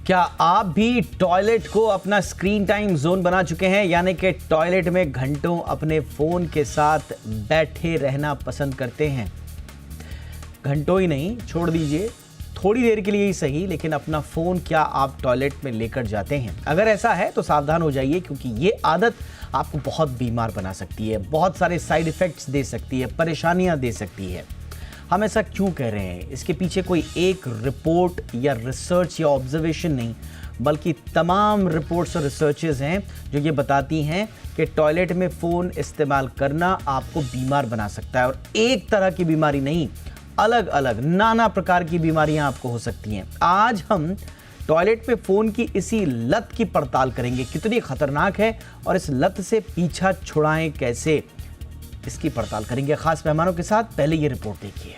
क्या आप भी टॉयलेट को अपना स्क्रीन टाइम जोन बना चुके हैं, यानी कि टॉयलेट में घंटों अपने फ़ोन के साथ बैठे रहना पसंद करते हैं? घंटों ही नहीं, छोड़ दीजिए, थोड़ी देर के लिए ही सही, लेकिन अपना फ़ोन क्या आप टॉयलेट में लेकर जाते हैं? अगर ऐसा है तो सावधान हो जाइए, क्योंकि ये आदत आपको बहुत बीमार बना सकती है, बहुत सारे साइड इफ़ेक्ट्स दे सकती है, परेशानियाँ दे सकती है। हम ऐसा क्यों कह रहे हैं? इसके पीछे कोई एक रिपोर्ट या रिसर्च या ऑब्जर्वेशन नहीं, बल्कि तमाम रिपोर्ट्स और रिसर्चेस हैं जो ये बताती हैं कि टॉयलेट में फ़ोन इस्तेमाल करना आपको बीमार बना सकता है। और एक तरह की बीमारी नहीं, अलग अलग नाना प्रकार की बीमारियां आपको हो सकती हैं। आज हम टॉयलेट में फ़ोन की इसी लत की पड़ताल करेंगे, कितनी खतरनाक है और इस लत से पीछा छुड़ाएं कैसे, इसकी पड़ताल करेंगे खास मेहमानों के साथ। पहले ये रिपोर्ट देखिए।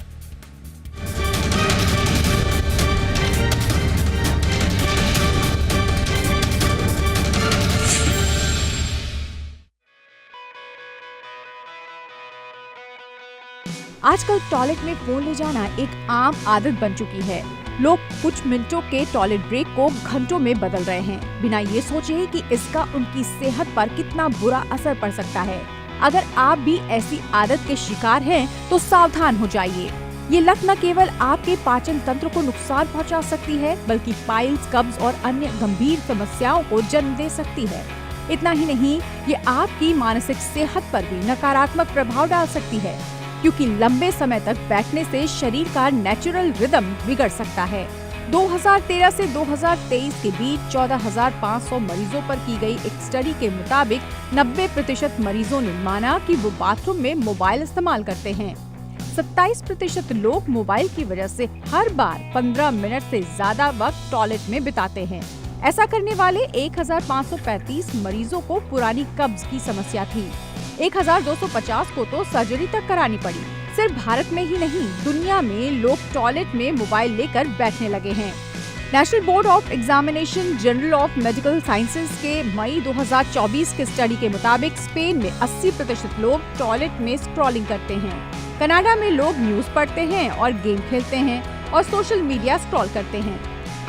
आजकल टॉयलेट में फोन ले जाना एक आम आदत बन चुकी है। लोग कुछ मिनटों के टॉयलेट ब्रेक को घंटों में बदल रहे हैं, बिना ये सोचे कि इसका उनकी सेहत पर कितना बुरा असर पड़ सकता है। अगर आप भी ऐसी आदत के शिकार हैं, तो सावधान हो जाइए। ये लत न केवल आपके पाचन तंत्र को नुकसान पहुंचा सकती है, बल्कि पाइल्स, कब्ज और अन्य गंभीर समस्याओं को जन्म दे सकती है। इतना ही नहीं, ये आपकी मानसिक सेहत पर भी नकारात्मक प्रभाव डाल सकती है, क्योंकि लंबे समय तक बैठने से शरीर का नेचुरल रिदम बिगड़ सकता है। 2013 से 2023 के बीच 14,500 मरीजों पर की गई एक स्टडी के मुताबिक 90% मरीजों ने माना कि वो बाथरूम में मोबाइल इस्तेमाल करते हैं। 27% लोग मोबाइल की वजह से हर बार 15 मिनट से ज्यादा वक्त टॉयलेट में बिताते हैं। ऐसा करने वाले 1,535 मरीजों को पुरानी कब्ज की समस्या थी। 1,250 को तो सर्जरी तक करानी पड़ी। सिर्फ भारत में ही नहीं, दुनिया में लोग टॉयलेट में मोबाइल लेकर बैठने लगे हैं। National board of examination journal of medical sciences के मई 2024 के स्टडी के मुताबिक स्पेन में 80% लोग टॉयलेट में स्क्रॉलिंग करते हैं। कनाडा में लोग न्यूज पढ़ते हैं और गेम खेलते हैं और सोशल मीडिया स्क्रॉल करते हैं।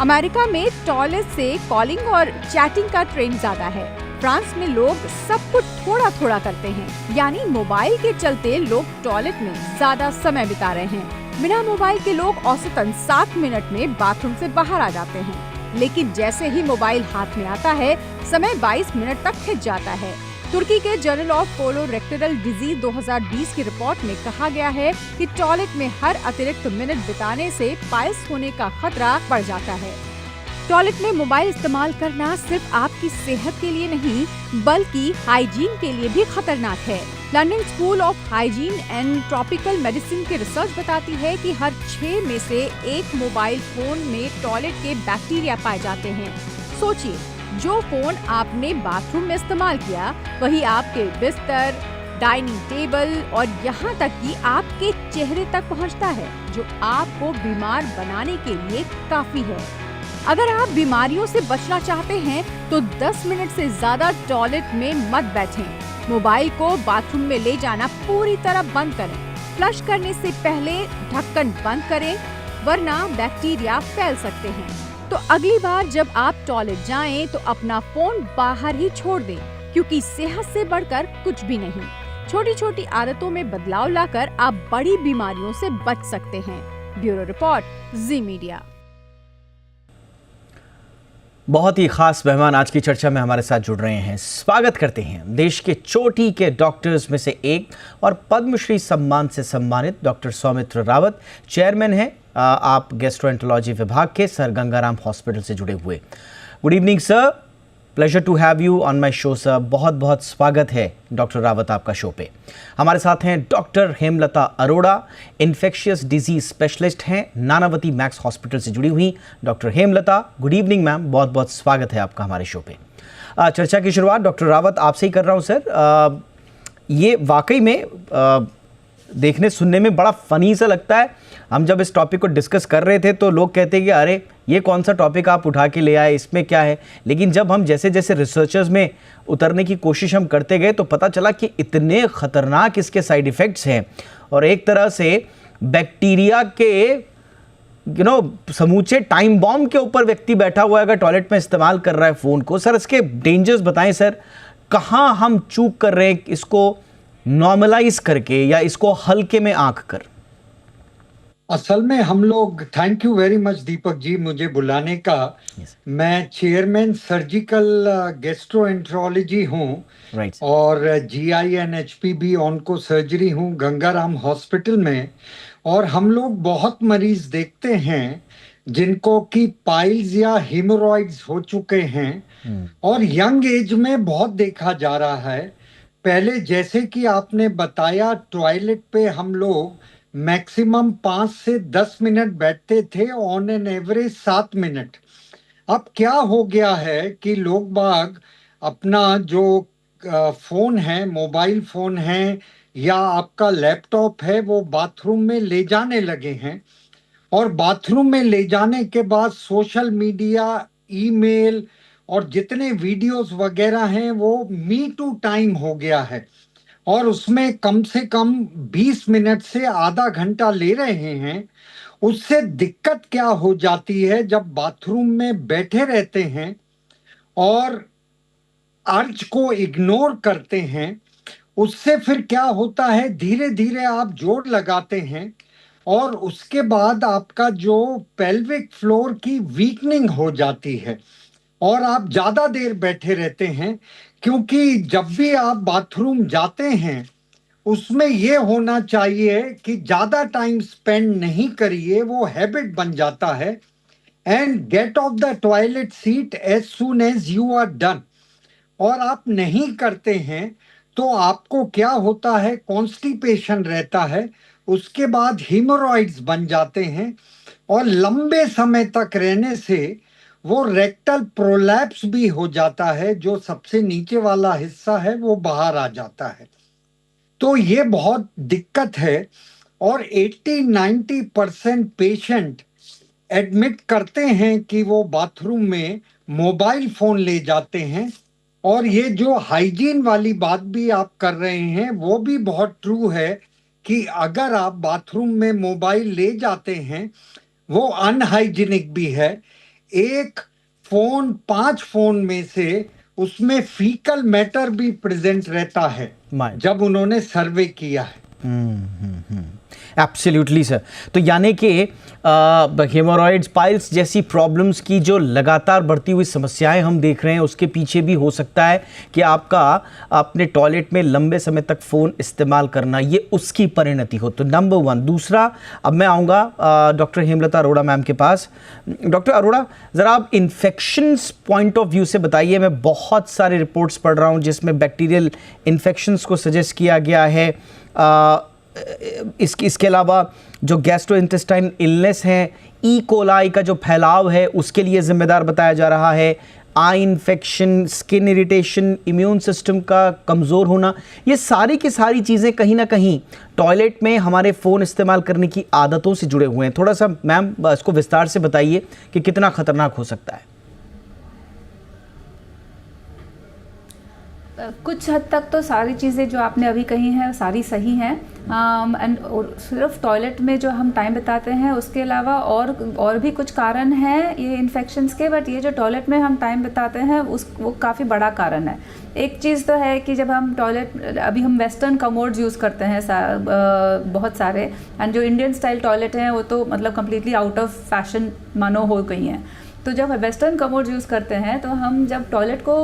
अमेरिका में टॉयलेट से कॉलिंग और चैटिंग का ट्रेंड ज्यादा है। फ्रांस में लोग सब कुछ थोड़ा थोड़ा करते हैं, यानी मोबाइल के चलते लोग टॉयलेट में ज्यादा समय बिता रहे हैं। बिना मोबाइल के लोग औसतन 7 मिनट में बाथरूम से बाहर आ जाते हैं, लेकिन जैसे ही मोबाइल हाथ में आता है, समय 22 मिनट तक खिंच जाता है। तुर्की के जर्नल ऑफ कोलोरेक्टल डिजीज 2020 की रिपोर्ट में कहा गया है कि टॉयलेट में हर अतिरिक्त मिनट बिताने से पाइल्स होने का खतरा बढ़ जाता है। टॉयलेट में मोबाइल इस्तेमाल करना सिर्फ आपकी सेहत के लिए नहीं, बल्कि हाइजीन के लिए भी खतरनाक है। London school of hygiene and tropical medicine की रिसर्च बताती है कि हर 6 में से 1 मोबाइल फोन में टॉयलेट के बैक्टीरिया पाए जाते हैं। सोचिए, जो फोन आपने बाथरूम में इस्तेमाल किया, वही आपके बिस्तर, डाइनिंग टेबल और यहाँ तक कि आपके चेहरे तक पहुँचता है, जो आपको बीमार बनाने के लिए काफी है। अगर आप बीमारियों से बचना चाहते हैं, तो 10 मिनट से ज्यादा टॉयलेट में मत बैठें। मोबाइल को बाथरूम में ले जाना पूरी तरह बंद करें। फ्लश करने से पहले ढक्कन बंद करें, वरना बैक्टीरिया फैल सकते हैं। तो अगली बार जब आप टॉयलेट जाएं, तो अपना फोन बाहर ही छोड़ दें, क्योंकि सेहत से बढ़कर कुछ भी नहीं। छोटी छोटी आदतों में बदलाव लाकर आप बड़ी बीमारियों से बच सकते हैं। ब्यूरो रिपोर्ट, जी मीडिया। बहुत ही खास मेहमान आज की चर्चा में हमारे साथ जुड़ रहे हैं। स्वागत करते हैं देश के चोटी के डॉक्टर्स में से एक और पद्मश्री सम्मान से सम्मानित डॉक्टर सौमित्र रावत। चेयरमैन हैं आप गैस्ट्रोएंटरोलॉजी विभाग के सर गंगाराम हॉस्पिटल से जुड़े हुए। Good evening sir, pleasure to have you on my show sir. बहुत बहुत स्वागत है डॉक्टर रावत आपका शो पे। हमारे साथ हैं doctor Hemlata Arora, infectious disease specialist हैं, नानावती मैक्स हॉस्पिटल से जुड़ी हुई doctor Hemlata. Good evening ma'am, बहुत बहुत स्वागत है आपका हमारे शो पे। चर्चा की शुरुआत डॉक्टर रावत आपसे ही कर रहा हूँ सर। ये वाकई में देखने सुनने में बड़ा फ़नी सा लगता है। हम जब इस टॉपिक को डिस्कस कर रहे थे तो लोग कहते हैं कि अरे ये कौन सा टॉपिक आप उठा के ले आए, इसमें क्या है। लेकिन जब हम जैसे जैसे रिसर्चर्स में उतरने की कोशिश हम करते गए तो पता चला कि इतने ख़तरनाक इसके साइड इफ़ेक्ट्स हैं और एक तरह से बैक्टीरिया के समूचे टाइम बॉम्ब के ऊपर व्यक्ति बैठा हुआ है अगर टॉयलेट में इस्तेमाल कर रहा है फ़ोन को। सर इसके डेंजर्स बताएं सर, कहाँ हम चूक कर रहे हैं इसको नॉर्मलाइज करके या इसको हल्के में आंक कर? असल में हम लोग, thank you very much Deepak ji मुझे बुलाने का। मैं चेयरमैन सर्जिकल गैस्ट्रोएंट्रोलॉजी हूँ और GINHPB ऑन्को सर्जरी हूँ गंगाराम हॉस्पिटल में। और हम लोग बहुत मरीज देखते हैं जिनको कि पाइल्स या हेमोरॉइड्स हो चुके हैं और यंग एज में बहुत देखा जा रहा है। पहले जैसे कि आपने बताया टॉयलेट पे हम लोग मैक्सिमम 5 से 10 मिनट बैठते थे, ऑन एन एवरेज 7 मिनट। अब क्या हो गया है कि लोग बाग अपना जो फोन है, मोबाइल फोन है या आपका लैपटॉप है, वो बाथरूम में ले जाने लगे हैं और बाथरूम में ले जाने के बाद सोशल मीडिया, ईमेल और जितने वीडियोस वगैरह हैं वो मी टू टाइम हो गया है और उसमें कम से कम 20 मिनट से आधा घंटा ले रहे हैं। उससे दिक्कत क्या हो जाती है, जब बाथरूम में बैठे रहते हैं और अर्ज को इग्नोर करते हैं, उससे फिर क्या होता है, धीरे धीरे आप जोर लगाते हैं और उसके बाद आपका जो पेल्विक फ्लोर की वीकनिंग हो जाती है और आप ज्यादा देर बैठे रहते हैं। क्योंकि जब भी आप बाथरूम जाते हैं उसमें ये होना चाहिए कि ज्यादा टाइम स्पेंड नहीं करिए, वो हैबिट बन जाता है। And get off the toilet seat as soon as you are done. और आप नहीं करते हैं तो आपको क्या होता है, कॉन्स्टिपेशन रहता है, उसके बाद हीमोरॉइड्स बन जाते हैं और लंबे समय तक रहने से वो रेक्टल प्रोलैप्स भी हो जाता है, जो सबसे नीचे वाला हिस्सा है वो बाहर आ जाता है। तो ये बहुत दिक्कत है और 80-90% पेशेंट एडमिट करते हैं कि वो बाथरूम में मोबाइल फोन ले जाते हैं। और ये जो हाइजीन वाली बात भी आप कर रहे हैं वो भी बहुत ट्रू है कि अगर आप बाथरूम में मोबाइल ले जाते हैं वो अनहाइजीनिक भी है। एक फोन 5 फोन में से उसमें फीकल मैटर भी प्रेजेंट रहता है जब उन्होंने सर्वे किया है। Absolutely sir. तो यानी कि हेमोरॉइड्स, पाइल्स जैसी प्रॉब्लम्स की जो लगातार बढ़ती हुई समस्याएं हम देख रहे हैं, उसके पीछे भी हो सकता है कि आपका अपने टॉयलेट में लंबे समय तक फ़ोन इस्तेमाल करना ये उसकी परिणति हो। तो नंबर 1। दूसरा, अब मैं आऊँगा डॉक्टर हेमलता अरोड़ा मैम के पास। डॉक्टर अरोड़ा, ज़रा आप इन्फेक्शंस पॉइंट ऑफ व्यू से बताइए। मैं बहुत सारे रिपोर्ट्स पढ़ रहा हूँ जिसमें बैक्टीरियल इन्फेक्शंस को सजेस्ट किया गया है। इसके अलावा जो गैस्ट्रोइंटेस्टाइन इलनेस है, ई कोलाई का जो फैलाव है उसके लिए जिम्मेदार बताया जा रहा है। Eye infection, skin irritation, immune system का कमज़ोर होना, ये सारी की सारी चीज़ें कहीं ना कहीं टॉयलेट में हमारे फ़ोन इस्तेमाल करने की आदतों से जुड़े हुए हैं। थोड़ा सा मैम इसको विस्तार से बताइए कि कितना ख़तरनाक हो सकता है। कुछ हद तक तो सारी चीज़ें जो आपने अभी कही हैं सारी सही हैं। एंड सिर्फ टॉयलेट में जो हम टाइम बिताते हैं उसके अलावा और भी कुछ कारण हैं ये इन्फेक्शंस के, बट ये जो टॉयलेट में हम टाइम बिताते हैं वो काफ़ी बड़ा कारण है। एक चीज़ तो है कि जब हम टॉयलेट, अभी हम वेस्टर्न कमोड्स यूज़ करते हैं बहुत सारे, एंड जो इंडियन स्टाइल टॉयलेट हैं वो तो मतलब कम्प्लीटली आउट ऑफ फैशन मानो हो गई हैं। तो जब वेस्टर्न कमोड्स यूज़ करते हैं तो हम जब टॉयलेट को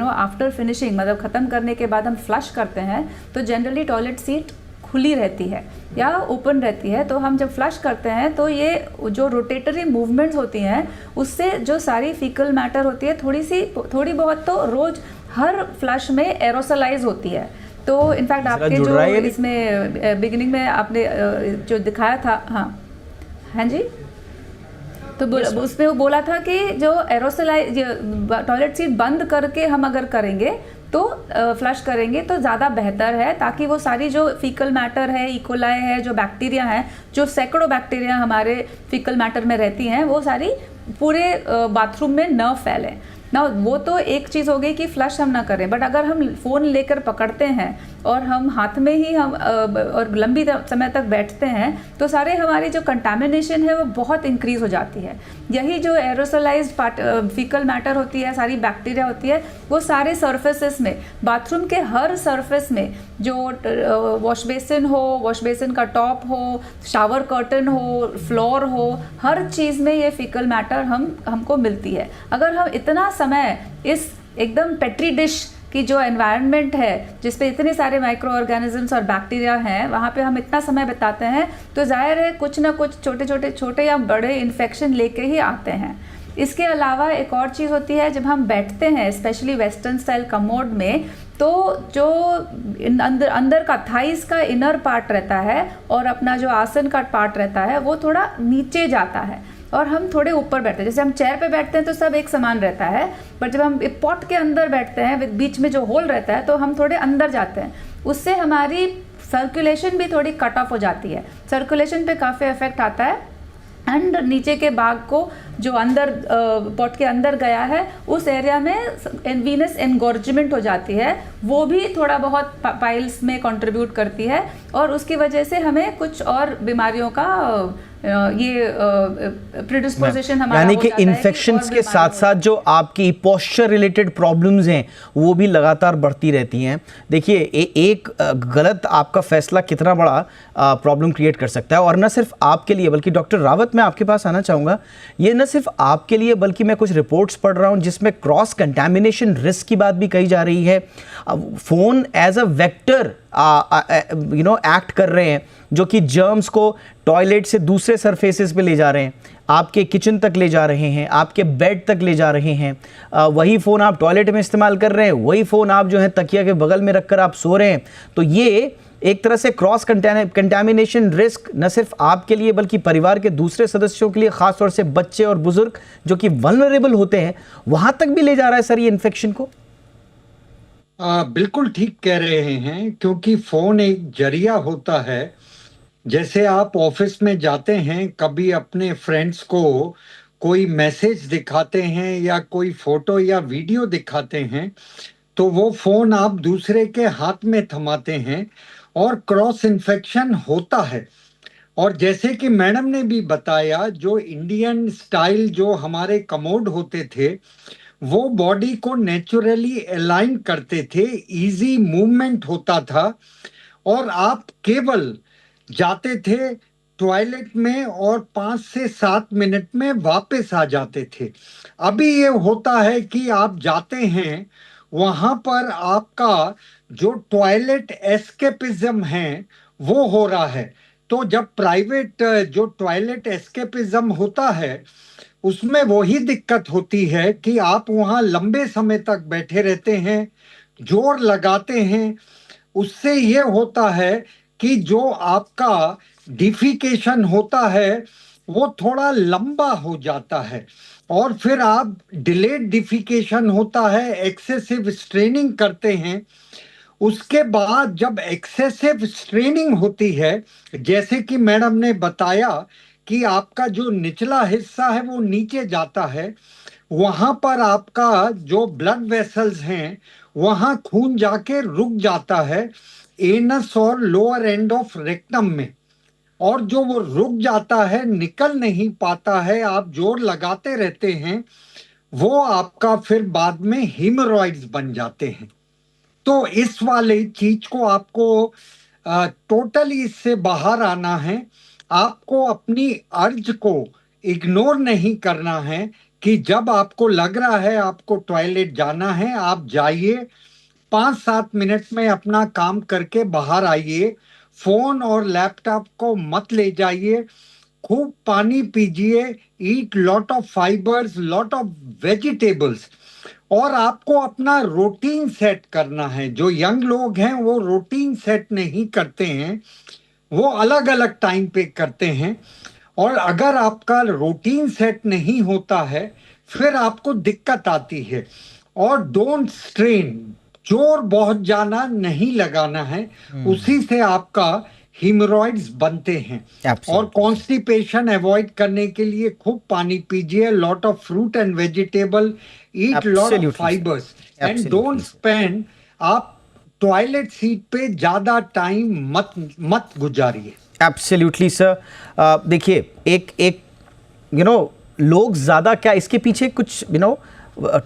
आफ्टर फिनिशिंग मतलब ख़त्म करने के बाद हम फ्लश करते हैं तो जनरली टॉयलेट सीट खुली रहती है या ओपन रहती है। तो हम जब फ्लश करते हैं तो ये जो रोटेटरी मूवमेंट्स होती हैं उससे जो सारी फीकल मैटर होती है थोड़ी बहुत तो रोज़ हर फ्लश में एरोसलाइज होती है। तो इनफैक्ट आपके जो इसमें बिगिनिंग में आपने जो दिखाया था, हाँ जी, तो उसमें वो बोला था कि जो एरोसोलाइज टॉयलेट सीट बंद करके हम अगर करेंगे तो फ्लश करेंगे तो ज़्यादा बेहतर है, ताकि वो सारी जो फीकल मैटर है, इकोलाई है, जो बैक्टीरिया हैं, जो सैकड़ों बैक्टीरिया हमारे फीकल मैटर में रहती हैं, वो सारी पूरे बाथरूम में न फैलें। ना। वो तो एक चीज़ हो गई कि फ्लश हम ना करें, बट अगर हम फ़ोन लेकर पकड़ते हैं और हम हाथ में ही हम और लंबी समय तक बैठते हैं तो सारे हमारी जो कंटामिनेशन है वो बहुत इंक्रीज हो जाती है। यही जो एरोसोलाइज्ड फीकल मैटर होती है, सारी बैक्टीरिया होती है, वो सारे सर्फेसेस में, बाथरूम के हर सर्फेस में, जो वॉश बेसिन हो, वॉश बेसिन का टॉप हो, शावर कर्टन हो, फ्लोर हो, हर चीज़ में ये फीकल मैटर हमको मिलती है। अगर हम इतना समय इस एकदम पेट्री डिश की जो एनवायरनमेंट है जिसपे इतने सारे माइक्रो ऑर्गेनिजम्स और बैक्टीरिया हैं, वहाँ पे हम इतना समय बिताते हैं तो जाहिर है कुछ ना कुछ छोटे या बड़े इन्फेक्शन लेके ही आते हैं। इसके अलावा एक और चीज़ होती है, जब हम बैठते हैं स्पेशली वेस्टर्न स्टाइल कमोड में, तो जो अंदर का थाइस का इनर पार्ट रहता है और अपना जो आसन का पार्ट रहता है वो थोड़ा नीचे जाता है और हम थोड़े ऊपर बैठते हैं। जैसे हम चेयर पे बैठते हैं तो सब एक समान रहता है, बट जब हम पॉट के अंदर बैठते हैं बीच में जो होल रहता है तो हम थोड़े अंदर जाते हैं। उससे हमारी सर्कुलेशन भी थोड़ी कट ऑफ हो जाती है, सर्कुलेशन पे काफ़ी इफेक्ट आता है एंड नीचे के भाग को जो अंदर पॉट के अंदर गया है उस एरिया में वीनस एनगॉर्जमेंट हो जाती है, वो भी थोड़ा बहुत पाइल्स में कंट्रीब्यूट करती है और उसकी वजह से हमें कुछ और बीमारियों का ये प्रिडिस्पोजिशन हमारा यानी हो कि जाता है इन्फेक्शंस और के साथ साथ जो आपकी पोस्चर रिलेटेड प्रॉब्लम्स हैं वो भी लगातार बढ़ती रहती हैं। देखिए एक गलत आपका फैसला कितना बड़ा प्रॉब्लम क्रिएट कर सकता है, और न सिर्फ आपके लिए बल्कि डॉक्टर रावत मैं आपके पास आना चाहूँगा, ये न सिर्फ आपके लिए बल्कि मैं कुछ रिपोर्ट्स पढ़ रहा हूँ जिसमें क्रॉस कंटैमिनेशन रिस्क की बात भी कही जा रही है। Phone as a vector act कर रहे हैं जो कि जर्म्स को टॉयलेट से दूसरे सरफेसेस पे ले जा रहे हैं, आपके किचन तक ले जा रहे हैं, आपके बेड तक ले जा रहे हैं। वही फ़ोन आप टॉयलेट में इस्तेमाल कर रहे हैं, वही फ़ोन आप जो है तकिया के बगल में रखकर आप सो रहे हैं। तो ये एक तरह से क्रॉस कंटैमिनेशन रिस्क न सिर्फ आपके लिए बल्कि परिवार के दूसरे सदस्यों के लिए, खासतौर से बच्चे और बुजुर्ग जो कि वल्नरेबल होते हैं, वहां तक भी ले जा रहा है सर ये इन्फेक्शन को। बिल्कुल ठीक कह रहे हैं, क्योंकि फोन एक जरिया होता है। जैसे आप ऑफिस में जाते हैं, कभी अपने फ्रेंड्स को कोई मैसेज दिखाते हैं या कोई फोटो या वीडियो दिखाते हैं, तो वो फोन आप दूसरे के हाथ में थमाते हैं और क्रॉस इन्फेक्शन होता है। और जैसे कि मैडम ने भी बताया, जो इंडियन स्टाइल जो हमारे कमोड होते थे वो बॉडी को नेचुरली अलाइन करते थे, इजी मूवमेंट होता था और आप केवल जाते थे टॉयलेट में और 5 से 7 मिनट में वापस आ जाते थे। अभी ये होता है कि आप जाते हैं, वहां पर आपका जो टॉयलेट एस्केपिज्म है वो हो रहा है। तो जब प्राइवेट जो टॉयलेट एस्केपिज्म होता है उसमें वही दिक्कत होती है कि आप वहां लंबे समय तक बैठे रहते हैं, जोर लगाते हैं। उससे ये होता है कि जो आपका डिफिकेशन होता है वो थोड़ा लंबा हो जाता है और फिर आप डिलेड डिफिकेशन होता है, एक्सेसिव स्ट्रेनिंग करते हैं। उसके बाद जब एक्सेसिव स्ट्रेनिंग होती है, जैसे कि मैडम ने बताया कि आपका जो निचला हिस्सा है वो नीचे जाता है, वहां पर आपका जो ब्लड वेसल्स हैं वहां खून जाके रुक जाता है एनस और लोअर एंड ऑफ रेक्टम में, और जो वो रुक जाता है, निकल नहीं पाता है, आप जोर लगाते रहते हैं, वो आपका फिर बाद में हीमोरॉइड्स बन जाते हैं। तो इस वाले चीज को आपको टोटली इससे बाहर आना है। आपको अपनी अर्ज को इग्नोर नहीं करना है कि जब आपको लग रहा है आपको टॉयलेट जाना है, आप जाइए, 5-7 मिनट में अपना काम करके बाहर आइए। फोन और लैपटॉप को मत ले जाइए, खूब पानी पीजिए, eat lot of fibres, lot of vegetables, और आपको अपना रूटीन सेट करना है। जो यंग लोग हैं वो रूटीन सेट नहीं करते हैं, वो अलग अलग टाइम पे करते हैं, और अगर आपका रूटीन सेट नहीं होता है फिर आपको दिक्कत आती है। और डोंट स्ट्रेन, जोर बहुत ज्यादा नहीं लगाना है, उसी से आपका हीमोरॉइड्स बनते हैं। और कॉन्स्टिपेशन अवॉइड करने के लिए खूब पानी पीजिए, lot of fruit and vegetable, eat lot of fibres and don't spend, आप टॉयलेट सीट पे ज्यादा टाइम मत गुजारिए। Absolutely sir. देखिए एक लोग ज़्यादा क्या, इसके पीछे कुछ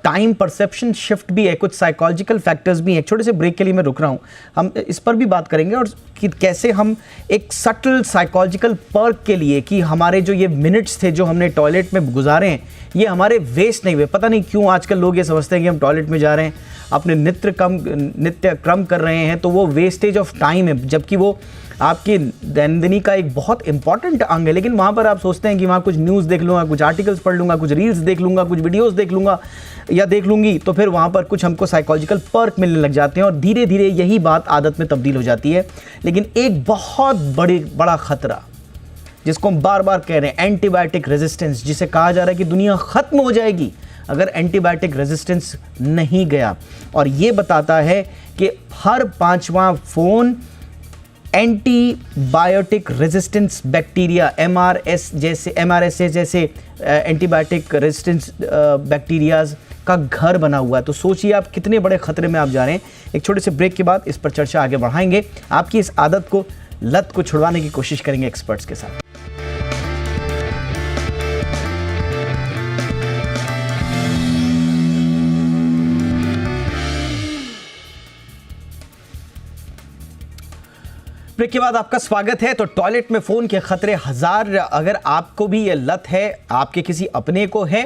टाइम परसेप्शन शिफ्ट भी है, कुछ साइकोलॉजिकल फैक्टर्स भी हैं। एक छोटे से ब्रेक के लिए मैं रुक रहा हूँ, हम इस पर भी बात करेंगे और कि कैसे हम एक सटल साइकोलॉजिकल पर्क के लिए कि हमारे जो ये मिनट्स थे जो हमने टॉयलेट में गुजारे हैं ये हमारे वेस्ट नहीं हुए। पता नहीं क्यों आजकल लोग ये समझते हैं कि हम टॉयलेट में जा रहे हैं, अपने नित्य क्रम कर रहे हैं तो वो वेस्टेज ऑफ टाइम है, जबकि वो आपकी दैनंदिनी का एक बहुत इंपॉर्टेंट अंग है। लेकिन वहाँ पर आप सोचते हैं कि वहाँ कुछ न्यूज़ देख लूँगा, कुछ आर्टिकल्स पढ़ लूँगा, कुछ रील्स देख लूँगा, कुछ वीडियोस देख लूँगा या देख लूँगी, तो फिर वहाँ पर कुछ हमको साइकोलॉजिकल पर्क मिलने लग जाते हैं और धीरे धीरे यही बात आदत में तब्दील हो जाती है। लेकिन एक बहुत बड़ा ख़तरा जिसको हम बार बार कह रहे हैं, एंटीबायोटिक रेजिस्टेंस, जिसे कहा जा रहा है कि दुनिया ख़त्म हो जाएगी अगर एंटीबायोटिक रेजिस्टेंस नहीं गया। और ये बताता है कि हर 5वां phone antibiotic resistance bacteria MRSA जैसे एंटीबायोटिक रेजिस्टेंस बैक्टीरियाज का घर बना हुआ है। तो सोचिए आप कितने बड़े खतरे में आप जा रहे हैं। एक छोटे से ब्रेक के बाद इस पर चर्चा आगे बढ़ाएंगे, आपकी इस आदत को, लत को छुड़वाने की कोशिश करेंगे एक्सपर्ट्स के साथ। ब्रेक के बाद आपका स्वागत है। तो टॉयलेट में फ़ोन के खतरे हजार, अगर आपको भी ये लत है, आपके किसी अपने को है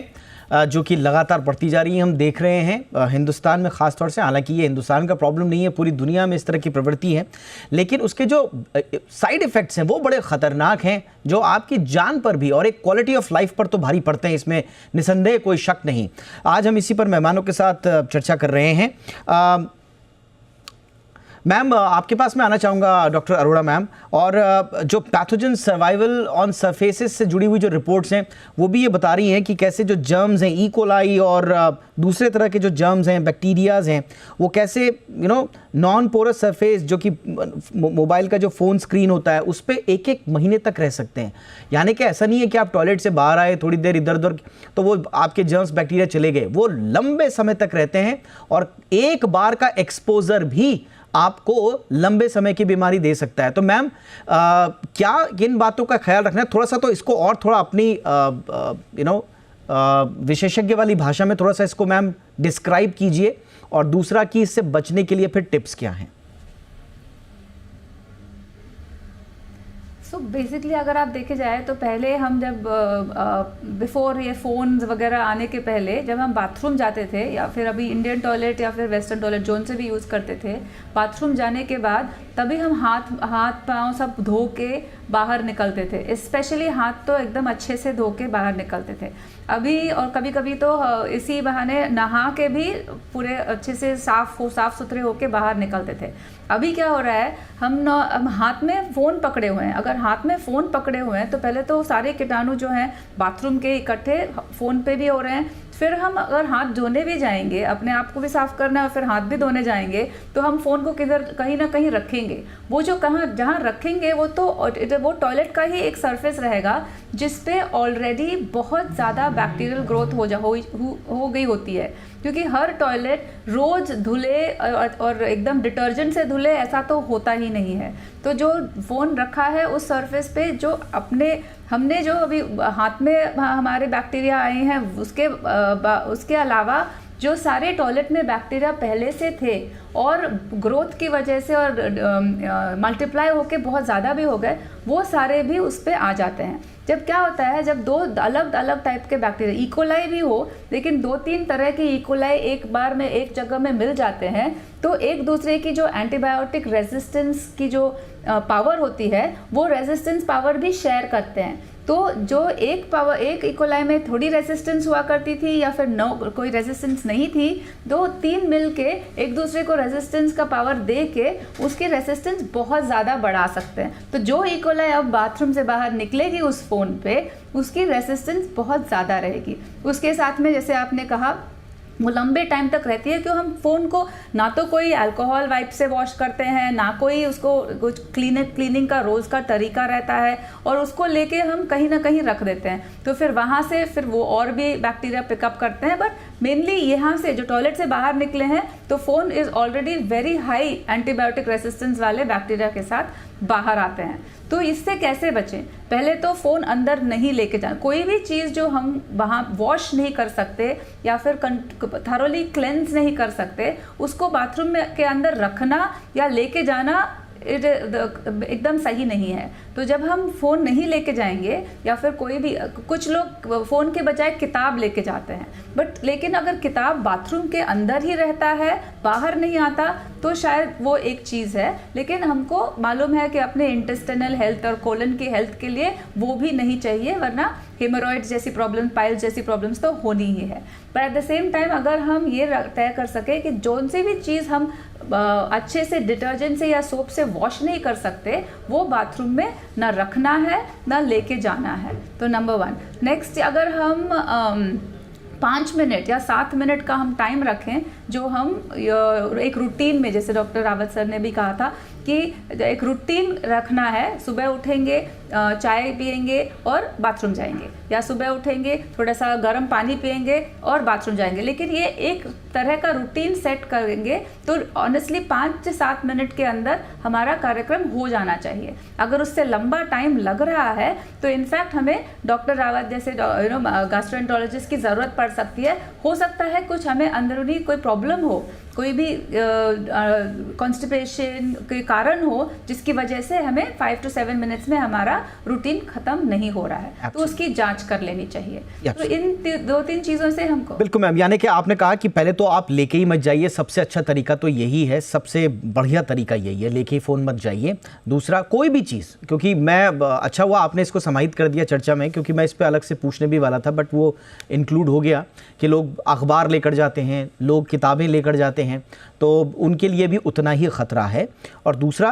जो कि लगातार बढ़ती जा रही है, हम देख रहे हैं हिंदुस्तान में ख़ास तौर से, हालांकि ये हिंदुस्तान का प्रॉब्लम नहीं है, पूरी दुनिया में इस तरह की प्रवृत्ति है, लेकिन उसके जो साइड इफ़ेक्ट्स हैं वो बड़े ख़तरनाक हैं, जो आपकी जान पर भी और एक क्वालिटी ऑफ लाइफ पर तो भारी पड़ते हैं, इसमें निसंदेह कोई शक नहीं। आज हम इसी पर मेहमानों के साथ चर्चा कर रहे हैं। मैम, आपके पास मैं आना चाहूँगा, डॉक्टर अरोड़ा मैम, और जो पैथोजन सर्वाइवल ऑन सरफेसेस से जुड़ी हुई जो रिपोर्ट्स हैं वो भी ये बता रही हैं कि कैसे जो जर्म्स हैं, ई कोलाई और दूसरे तरह के जो जर्म्स हैं, बैक्टीरियाज हैं, वो कैसे नॉन पोरस सरफेस जो कि मोबाइल का जो फ़ोन स्क्रीन होता है उस पर एक महीने तक रह सकते हैं। यानी कि ऐसा नहीं है कि आप टॉयलेट से बाहर आए, थोड़ी देर इधर उधर तो वो आपके जर्म्स बैक्टीरिया चले गए, वो लंबे समय तक रहते हैं और एक बार का एक्सपोजर भी आपको लंबे समय की बीमारी दे सकता है। तो मैम, क्या इन बातों का ख्याल रखना है? थोड़ा सा तो इसको और थोड़ा अपनी विशेषज्ञ वाली भाषा में थोड़ा सा इसको मैम डिस्क्राइब कीजिए, और दूसरा कि इससे बचने के लिए फिर टिप्स क्या हैं? सो बेसिकली अगर आप देखे जाए तो पहले हम जब बिफोर ये फ़ोन्स वगैरह आने के पहले जब हम बाथरूम जाते थे, या फिर अभी इंडियन टॉयलेट या फिर वेस्टर्न टॉयलेट जोन से भी यूज़ करते थे, बाथरूम जाने के बाद तभी हम हाथ पाँव सब धो के बाहर निकलते थे। स्पेशली हाथ तो एकदम अच्छे से धो के बाहर निकलते थे। अभी और कभी कभी तो इसी बहाने नहा के भी पूरे अच्छे से साफ सुथरे होके बाहर निकलते थे। अभी क्या हो रहा है, हम हाथ में फ़ोन पकड़े हुए हैं। अगर हाथ में फ़ोन पकड़े हुए हैं तो पहले तो सारे कीटाणु जो हैं बाथरूम के इकट्ठे फ़ोन पे भी हो रहे हैं। फिर हम अगर हाथ धोने भी जाएंगे, अपने आप को भी साफ़ करना है और फिर हाथ भी धोने जाएंगे, तो हम फ़ोन को कहीं ना कहीं रखेंगे। वो जो जहाँ रखेंगे वो टॉयलेट का ही एक सरफेस रहेगा जिस पे ऑलरेडी बहुत ज़्यादा बैक्टीरियल ग्रोथ हो गई होती है, क्योंकि हर टॉयलेट रोज़ धुले और एकदम डिटर्जेंट से धुले ऐसा तो होता ही नहीं है। तो जो फ़ोन रखा है उस सरफेस पे जो हमने जो अभी हाथ में हमारे बैक्टीरिया आए हैं उसके अलावा जो सारे टॉयलेट में बैक्टीरिया पहले से थे और ग्रोथ की वजह से और मल्टीप्लाई होके बहुत ज़्यादा भी हो गए, वो सारे भी उस पर आ जाते हैं। जब क्या होता है, जब दो अलग अलग टाइप के बैक्टीरिया, इकोलाई भी हो लेकिन 2-3 तरह के इकोलाई एक बार में एक जगह में मिल जाते हैं, तो एक दूसरे की जो एंटीबायोटिक रेजिस्टेंस की जो पावर होती है वो रेजिस्टेंस पावर भी शेयर करते हैं। तो जो एक इकोलाई में थोड़ी रेजिस्टेंस हुआ करती थी या फिर कोई रेजिस्टेंस नहीं थी, 2-3 मिल के एक दूसरे को रेजिस्टेंस का पावर दे के उसकी रेजिस्टेंस बहुत ज़्यादा बढ़ा सकते हैं। तो जो इकोलाई अब बाथरूम से बाहर निकलेगी उस फ़ोन पे, उसकी रेजिस्टेंस बहुत ज़्यादा रहेगी। उसके साथ में जैसे आपने कहा वो लंबे टाइम तक रहती है, क्यों हम फ़ोन को ना तो कोई अल्कोहल वाइप से वॉश करते हैं, ना कोई उसको कुछ क्लीनिंग का रोज़ का तरीका रहता है, और उसको लेके हम कहीं ना कहीं रख देते हैं, तो फिर वहाँ से फिर वो और भी बैक्टीरिया पिकअप करते हैं। बट मेनली यहाँ से जो टॉयलेट से बाहर निकले हैं तो phone is already very high antibiotic resistance वाले बैक्टीरिया के साथ बाहर आते हैं। तो इससे कैसे बचें? पहले तो फ़ोन अंदर नहीं लेके जाना। कोई भी चीज़ जो हम वहाँ वॉश नहीं कर सकते या फिर थरोली क्लेंस नहीं कर सकते, उसको बाथरूम में के अंदर रखना या लेके जाना एकदम सही नहीं है। तो जब हम फ़ोन नहीं लेके जाएंगे या फिर कोई भी, कुछ लोग फ़ोन के बजाय किताब लेके जाते हैं, बट लेकिन अगर किताब बाथरूम के अंदर ही रहता है, बाहर नहीं आता, तो शायद वो एक चीज़ है। लेकिन हमको मालूम है कि अपने इंटेस्टिनल हेल्थ और कोलन की हेल्थ के लिए वो भी नहीं चाहिए, वरना हेमोरॉइड्स जैसी प्रॉब्लम, पाइल्स जैसी प्रॉब्लम्स तो होनी ही है। पर एट द सेम टाइम अगर हम ये तय कर सके कि जोन सी भी चीज़ हम अच्छे से डिटर्जेंट से या सोप से वॉश नहीं कर सकते, वो बाथरूम में ना रखना है ना लेके जाना है। तो नंबर 1। नेक्स्ट, अगर हम 5 मिनट या 7 मिनट का हम टाइम रखें, जो हम एक रूटीन में, जैसे डॉक्टर रावत सर ने भी कहा था कि एक रूटीन रखना है, सुबह उठेंगे, चाय पिएंगे और बाथरूम जाएंगे, या सुबह उठेंगे थोड़ा सा गर्म पानी पिएंगे और बाथरूम जाएंगे। लेकिन ये एक तरह का रूटीन सेट करेंगे तो ऑनेस्टली 5 से 7 मिनट के अंदर हमारा कार्यक्रम हो जाना चाहिए। अगर उससे लंबा टाइम लग रहा है तो इनफैक्ट हमें डॉक्टर रावत जैसे गैस्ट्रोएंटरोलॉजिस्ट की ज़रूरत पड़ सकती है। हो सकता है कुछ हमें अंदरूनी कोई प्रॉब्लम हो, कोई भी कॉन्स्टिपेशन के कारण हो, जिसकी वजह से हमें 5 to 7 मिनट्स में हमारा रूटीन खत्म नहीं हो रहा है, तो उसकी जांच कर लेनी चाहिए। तो इन 2-3 चीज़ों से हमको, बिल्कुल मैम, यानी कि आपने कहा कि पहले तो आप लेके ही मत जाइए, सबसे अच्छा तरीका तो यही है, सबसे बढ़िया तरीका यही है, लेके ही फ़ोन मत जाइए। दूसरा, कोई भी चीज़, क्योंकि मैं, अच्छा हुआ आपने इसको समाहित कर दिया चर्चा में, क्योंकि मैं इस पर अलग से पूछने भी वाला था, बट वो इंक्लूड हो गया कि लोग अखबार लेकर जाते हैं, लोग किताबें लेकर जाते हैं, तो उनके लिए भी उतना ही ख़तरा है। और दूसरा,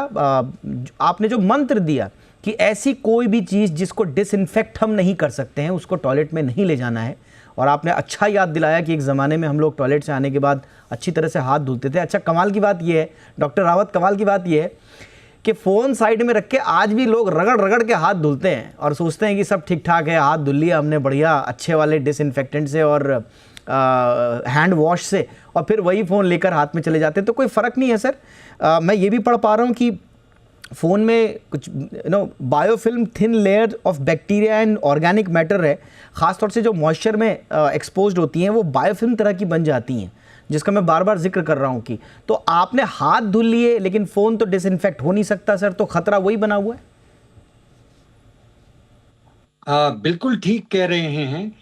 आपने जो मंत्र दिया कि ऐसी कोई भी चीज़ जिसको डिसइंफेक्ट हम नहीं कर सकते हैं उसको टॉयलेट में नहीं ले जाना है, और आपने अच्छा याद दिलाया कि एक ज़माने में हम लोग टॉयलेट से आने के बाद अच्छी तरह से हाथ धुलते थे। अच्छा, कमाल की बात यह है डॉक्टर रावत, कमाल की बात यह है कि फ़ोन साइड में रख के आज भी लोग रगड़ रगड़ के हाथ धुलते हैं और सोचते हैं कि सब ठीक ठाक है, हाथ धुल लिया हमने बढ़िया अच्छे वाले डिसइंफेक्टेंट से और हैंड वॉश से, और फिर वही फ़ोन लेकर हाथ में चले जाते हैं। तो कोई फ़र्क नहीं है सर। मैं ये भी पढ़ पा रहा हूँ कि फ़ोन में कुछ biofilm thin layer of bacteria and organic matter है, ख़ासतौर से जो मॉइस्चर में एक्सपोज्ड होती हैं वो बायोफिल्म तरह की बन जाती हैं, जिसका मैं बार बार जिक्र कर रहा हूँ कि, तो आपने हाथ धुल लिए लेकिन फ़ोन तो डिसइंफेक्ट हो नहीं सकता सर, तो ख़तरा वही बना हुआ है। बिल्कुल ठीक कह रहे हैं।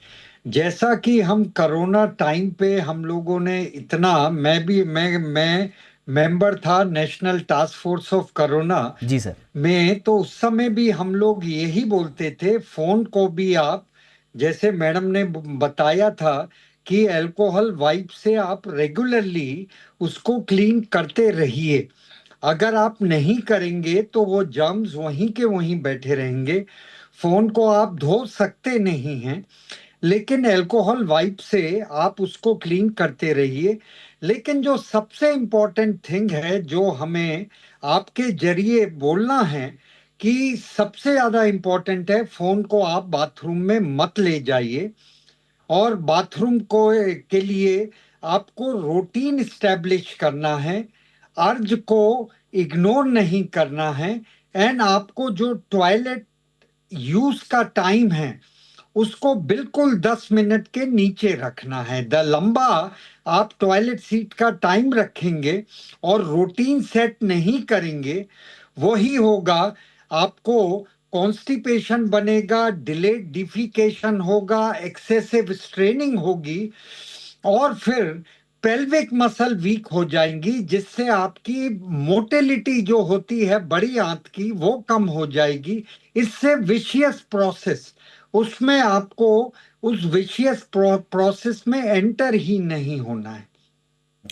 जैसा कि हम कोरोना टाइम पे हम लोगों ने इतना, मैं मेंबर था national task force of corona जी सर में, तो उस समय भी हम लोग यही बोलते थे, फोन को भी आप, जैसे मैडम ने बताया था कि अल्कोहल वाइप से आप रेगुलरली उसको क्लीन करते रहिए। अगर आप नहीं करेंगे तो वो जर्म्स वहीं के वहीं बैठे रहेंगे। फोन को आप धो सकते नहीं हैं, लेकिन अल्कोहल वाइप से आप उसको क्लीन करते रहिए। लेकिन जो सबसे इम्पोर्टेंट थिंग है जो हमें आपके जरिए बोलना है, कि सबसे ज़्यादा इम्पोर्टेंट है, फ़ोन को आप बाथरूम में मत ले जाइए, और बाथरूम को के लिए आपको रूटीन इस्टेब्लिश करना है, अर्ज को इग्नोर नहीं करना है, एंड आपको जो टॉयलेट यूज का टाइम है उसको बिल्कुल 10 मिनट के नीचे रखना है। लंबा आप टॉयलेट सीट का टाइम रखेंगे और रूटीन सेट नहीं करेंगे, वही होगा, आपको कॉन्स्टिपेशन बनेगा, डिलेड डिफिकेशन होगा, एक्सेसिव स्ट्रेनिंग होगी, और फिर पेल्विक मसल वीक हो जाएंगी, जिससे आपकी मोटिलिटी जो होती है बड़ी आंत की वो कम हो जाएगी। इससे विशियस प्रोसेस, उसमें आपको उस विशियस प्रोसेस में एंटर ही नहीं होना है।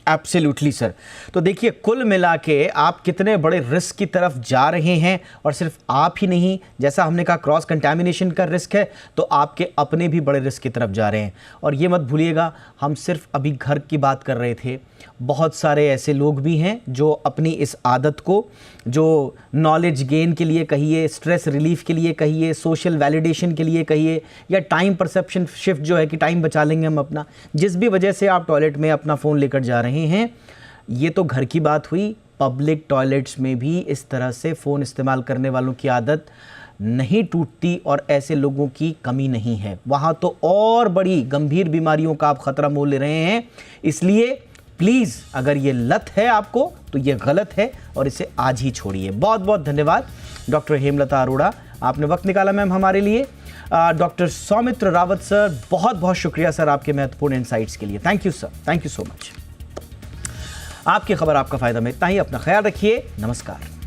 Absolutely sir. तो देखिए, कुल मिला के आप कितने बड़े रिस्क की तरफ जा रहे हैं, और सिर्फ आप ही नहीं, जैसा हमने कहा क्रॉस कंटैमिनेशन का रिस्क है, तो आपके अपने भी बड़े रिस्क की तरफ जा रहे हैं। और ये मत भूलिएगा, हम सिर्फ अभी घर की बात कर रहे थे, बहुत सारे ऐसे लोग भी हैं जो अपनी इस आदत को, जो नॉलेज गेन के लिए कहिए, स्ट्रेस रिलीफ के लिए कहिए, सोशल वैलिडेशन के लिए कहिए, या टाइम परसेप्शन शिफ्ट जो है कि टाइम बचा लेंगे हम अपना, जिस भी वजह से आप टॉयलेट में अपना फ़ोन लेकर जा रहे हैं, ये तो घर की बात हुई। पब्लिक टॉयलेट्स में भी इस तरह से फ़ोन इस्तेमाल करने वालों की आदत नहीं टूटती, और ऐसे लोगों की कमी नहीं है। वहाँ तो और बड़ी गंभीर बीमारियों का आप ख़तरा मोल ले रहे हैं। इसलिए प्लीज़, अगर ये लत है आपको तो ये गलत है, और इसे आज ही छोड़िए। बहुत बहुत धन्यवाद डॉक्टर हेमलता अरोड़ा, आपने वक्त निकाला मैम हमारे लिए। डॉक्टर सौमित्र रावत सर, बहुत बहुत शुक्रिया सर आपके महत्वपूर्ण इनसाइट्स के लिए। Thank you sir, thank you so much. आपकी खबर आपका फ़ायदा में इतना ही। अपना ख्याल रखिए। नमस्कार।